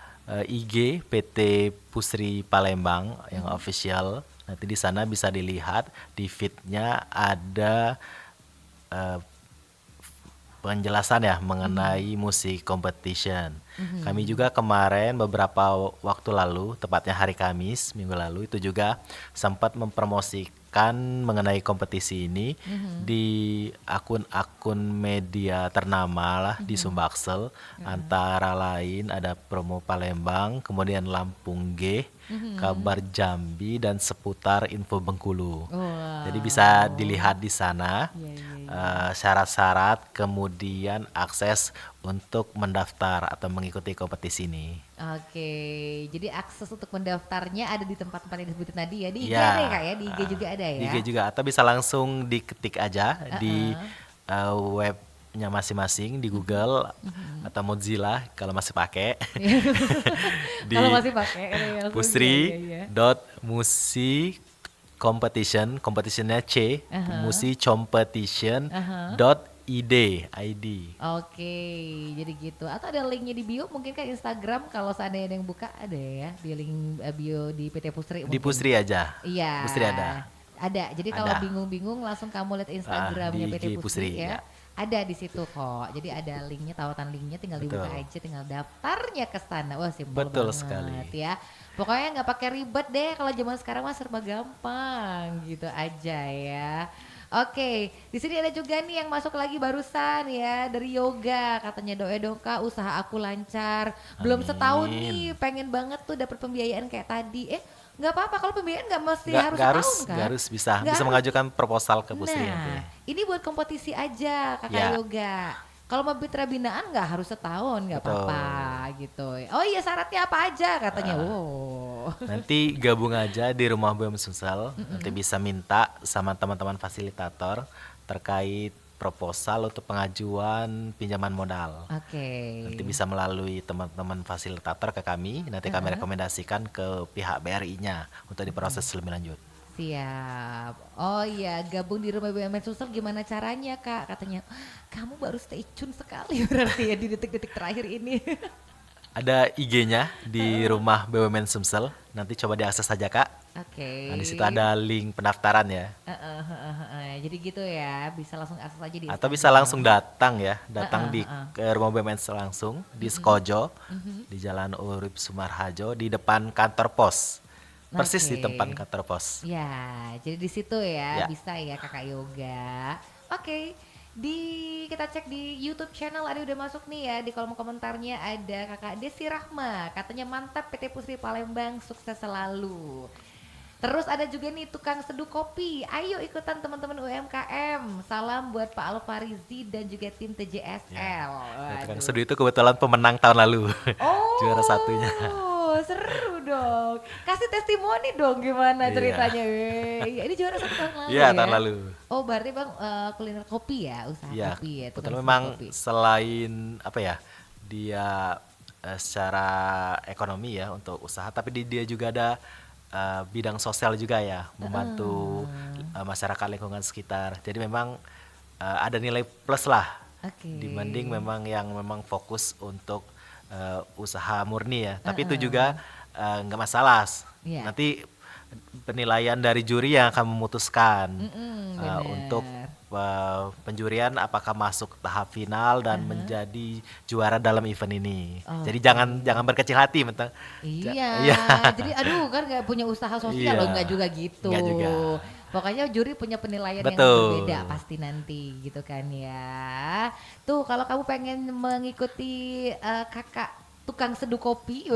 IG PT Pusri Palembang yang official. Nanti di sana bisa dilihat di feed-nya ada penjelasan ya mengenai musik competition. Kami juga kemarin beberapa waktu lalu, tepatnya hari Kamis minggu lalu, itu juga sempat mempromosikan mengenai kompetisi ini di akun-akun media ternama lah di Sumbaksel. Antara lain ada Promo Palembang, kemudian Lampung G, Kabar Jambi, dan seputar info Bengkulu. Jadi bisa dilihat di sana syarat-syarat, kemudian akses untuk mendaftar atau mengikuti kompetisi ini. Oke, jadi akses untuk mendaftarnya ada di tempat-tempat yang disebutin tadi ya, di IG nih Kak ya, di IG juga ada ya? Di IG juga, atau bisa langsung diketik aja di webnya masing-masing di Google atau Mozilla kalau masih pakai. Di kalau masih pakai pusri.musiccompetition, competitionnya C, musiccompetition.id. Oke, jadi gitu. Atau ada linknya di bio mungkin kan Instagram, kalau seandainya ada yang buka ada ya di link bio di PT Pusri. Di Pusri aja. Iya. Pusri ada. Ada. Jadi kalau bingung-bingung langsung kamu lihat Instagramnya PT Pusri ya. Ada di situ kok. Jadi ada linknya, tautan linknya, tinggal dibuka aja, tinggal daftarnya ke sana. Wah, simpel banget sekali ya. Pokoknya nggak pakai ribet deh, kalau zaman sekarang mah serba gampang gitu aja ya. Oke, di sini ada juga nih yang masuk lagi barusan ya dari Yoga, katanya doa dong Kak usaha aku lancar. Belum setahun nih, pengen banget tuh dapat pembiayaan kayak tadi. Nggak apa-apa kalau pembiayaan nggak mesti harus setahun kan? Nggak harus, bisa mengajukan proposal ke Pusri. Ini buat kompetisi aja Kakak Yoga. Kalau mau mitra binaan nggak harus setahun, nggak apa-apa gitu. Oh iya, syaratnya apa aja katanya. Nanti gabung aja di Rumah BUMN Sumsel. Nanti bisa minta sama teman-teman fasilitator terkait proposal untuk pengajuan pinjaman modal. Nanti bisa melalui teman-teman fasilitator ke kami. Nanti kami rekomendasikan ke pihak BRI-nya untuk diproses lebih lanjut. Siap. Oh iya, gabung di Rumah BUMN Sumsel gimana caranya Kak? Katanya, kamu baru stay tune sekali berarti ya di detik-detik terakhir ini. Ada IG-nya di Rumah BUMN Sumsel. Nanti coba diakses saja Kak. Nah, di situ ada link pendaftaran ya. Jadi gitu ya, bisa langsung akses aja di Instagram. Atau bisa langsung datang ya, di ke Rumah BUMN langsung di Skojo, di Jalan Urip Sumarhajo, di depan kantor pos. Persis di tempat kantor pos. Ya, jadi di situ ya, bisa ya Kakak Yoga. Oke, kita cek di YouTube channel ada udah masuk nih ya, di kolom komentarnya ada Kakak Desi Rahma, katanya mantap PT Pusri Palembang, sukses selalu. Terus ada juga nih tukang seduh kopi, ayo ikutan teman-teman UMKM. Salam buat Pak Alfarizi dan juga tim TJSL. Tukang seduh itu kebetulan pemenang tahun lalu, juara satunya. Seru dong dong. Kasih testimoni dong gimana Iya. ceritanya. Ini juara 1 tahun lalu Iya, ya? tahun lalu. Oh berarti Bang kuliner kopi ya, usaha Iya, kopi ya. tukang kebetulan food memang kopi. selain apa ya, dia secara ekonomi ya untuk usaha, tapi dia juga ada bidang sosial juga ya, membantu masyarakat lingkungan sekitar. Jadi memang ada nilai plus lah Oke. dibanding memang yang memang fokus untuk usaha murni ya. Tapi itu juga nggak masalah. Iya. Nanti penilaian dari juri yang akan memutuskan bener. untuk penjurian apakah masuk tahap final dan menjadi juara dalam event ini. Jadi jangan berkecil hati, mentang. Iya, jadi aduh kan nggak punya usaha sosial Iya. loh, nggak juga gitu. Nggak juga. Pokoknya juri punya penilaian yang Betul. berbeda pasti nanti gitu kan ya. Tuh kalau kamu pengen mengikuti kakak tukang seduh kopi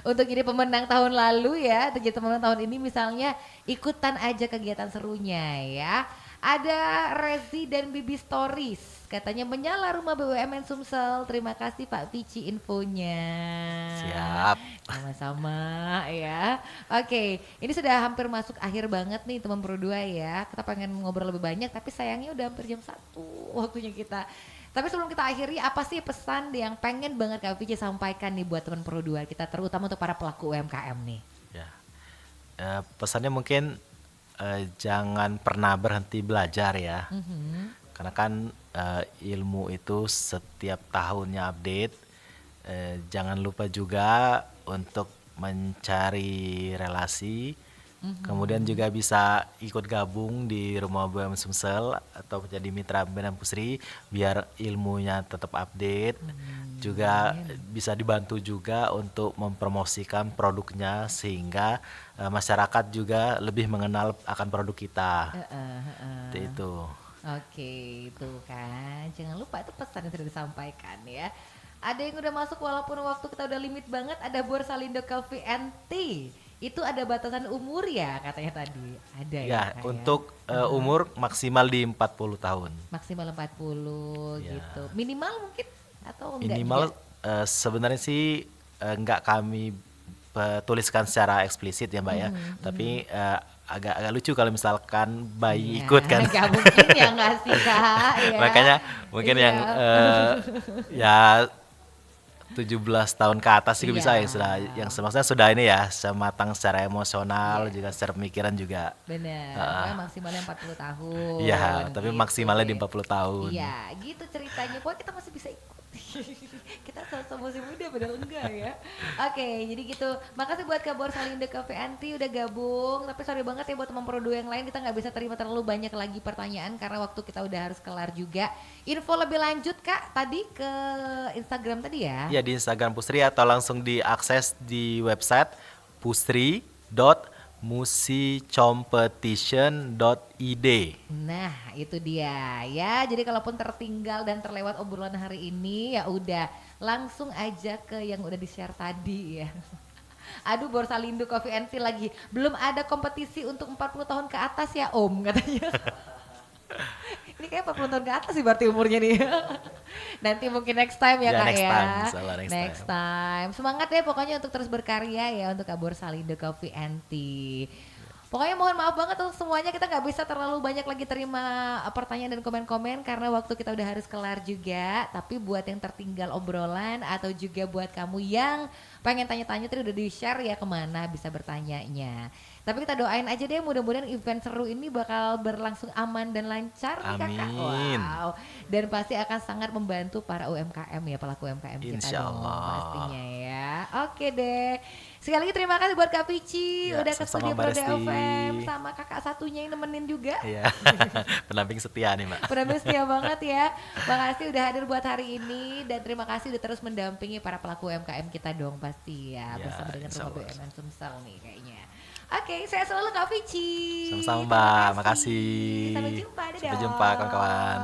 untuk jadi pemenang tahun lalu ya, untuk jadi pemenang tahun ini misalnya ikutan aja kegiatan serunya ya. Ada Rezi dan Bibi Stories, katanya menyala rumah BUMN Sumsel. Terima kasih Pak Vici infonya. Siap. Sama-sama ya. Oke, ini sudah hampir masuk akhir banget nih teman Pro 2 ya. Kita pengen ngobrol lebih banyak tapi sayangnya udah hampir jam 1 waktunya kita. Tapi sebelum kita akhiri, apa sih pesan yang pengen banget Kak Vici sampaikan nih buat teman Pro 2 kita, terutama untuk para pelaku UMKM nih? Ya. Pesannya mungkin jangan pernah berhenti belajar ya. Karena kan ilmu itu setiap tahunnya update. Jangan lupa juga untuk mencari relasi. Kemudian juga bisa ikut gabung di Rumah BUMN Sumsel atau menjadi mitra BNM Pusri biar ilmunya tetap update. Juga bisa dibantu juga untuk mempromosikan produknya sehingga masyarakat juga lebih mengenal akan produk kita. Seperti itu. Oke, itu kan. Jangan lupa itu pesan yang sudah disampaikan ya. Ada yang udah masuk walaupun waktu kita udah limit banget, ada Borsalindo Coffee and Tea. Itu ada batasan umur ya katanya tadi. Ada ya. Ya, Kak, untuk umur maksimal di 40 tahun. Maksimal 40 Ya. gitu. Minimal mungkin atau enggak Minimal juga? sebenarnya sih enggak kami tuliskan secara eksplisit ya Mbak ya. Tapi agak lucu kalau misalkan bayi ikut kan. Gak mungkin ya nggak sih Kak ya. Makanya mungkin Iya. yang ya 17 tahun ke atas juga bisa yang maksudnya sudah ini ya, sematang secara emosional juga secara pemikiran juga. Bener, pokoknya maksimalnya 40 tahun. Iya, tapi gitu maksimalnya di deh. 40 tahun. Iya, gitu ceritanya. Pokoknya kita masih bisa ikut. Kita sama-sama masih muda padahal enggak ya. Oke, jadi gitu. Makasih buat Kak Borsalindo Cafe Anti udah gabung. Tapi sorry banget ya buat teman Pro 2 yang lain, kita nggak bisa terima terlalu banyak lagi pertanyaan karena waktu kita udah harus kelar juga. Info lebih lanjut Kak tadi ke Instagram tadi ya. Ya, di Instagram Pusri atau langsung diakses di website pusri.musicompetition.id. Nah, itu dia ya. Jadi kalaupun tertinggal dan terlewat obrolan hari ini ya udah langsung aja ke yang udah di-share tadi ya. Aduh, Borsalindo Coffee and Tea lagi. Belum ada kompetisi untuk 40 tahun ke atas ya, Om, katanya. Ini kayak 40 tahun ke atas sih berarti umurnya nih. Nanti mungkin next time ya, Ya, Kak next ya. time, insyaallah next time. Semangat ya pokoknya untuk terus berkarya ya untuk Kak Borsalindo Coffee and Tea. Pokoknya mohon maaf banget untuk semuanya, kita nggak bisa terlalu banyak lagi terima pertanyaan dan komen-komen karena waktu kita udah harus kelar juga. Tapi buat yang tertinggal obrolan atau juga buat kamu yang pengen tanya-tanya tadi udah di-share ya kemana bisa bertanyanya. Tapi kita doain aja deh mudah-mudahan event seru ini bakal berlangsung aman dan lancar nih Kakak. Amin. Wow. Dan pasti akan sangat membantu para UMKM ya, pelaku UMKM kita Insya dong Allah. pastinya ya. Oke deh. Sekali lagi terima kasih buat Kak Vici Ya, udah ke sama-sama, studio Mbak Pro Resti. FM sama kakak satunya yang nemenin juga. Iya. Pendamping setia nih, Mbak. Pendamping setia banget ya. Makasih udah hadir buat hari ini dan terima kasih udah terus mendampingi para pelaku UMKM kita dong pasti ya, Ya, bersama dengan insya Rumah Allah. BUMN Sumsel nih kayaknya. Oke, saya selalu Kak Vici. Sama-sama, Terima Mbak. kasih. Makasih. Sampai jumpa, dadah. Sampai jumpa, kawan-kawan.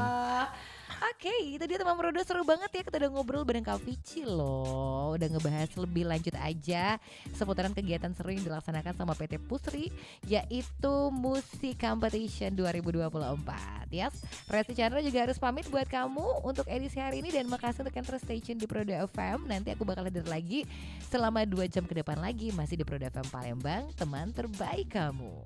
Oke. Oke, itu dia teman Prodo, seru banget ya kita udah ngobrol bareng Kak Vici loh. Udah ngebahas lebih lanjut aja seputaran kegiatan seru yang dilaksanakan sama PT Pusri, yaitu Musik Competition 2024. Yes, Resti Chandra juga harus pamit buat kamu untuk edisi hari ini dan makasih untuk yang terus stay tune di Prodo FM. Nanti aku bakal hadir lagi selama 2 jam ke depan lagi masih di Prodo FM Palembang, teman terbaik kamu.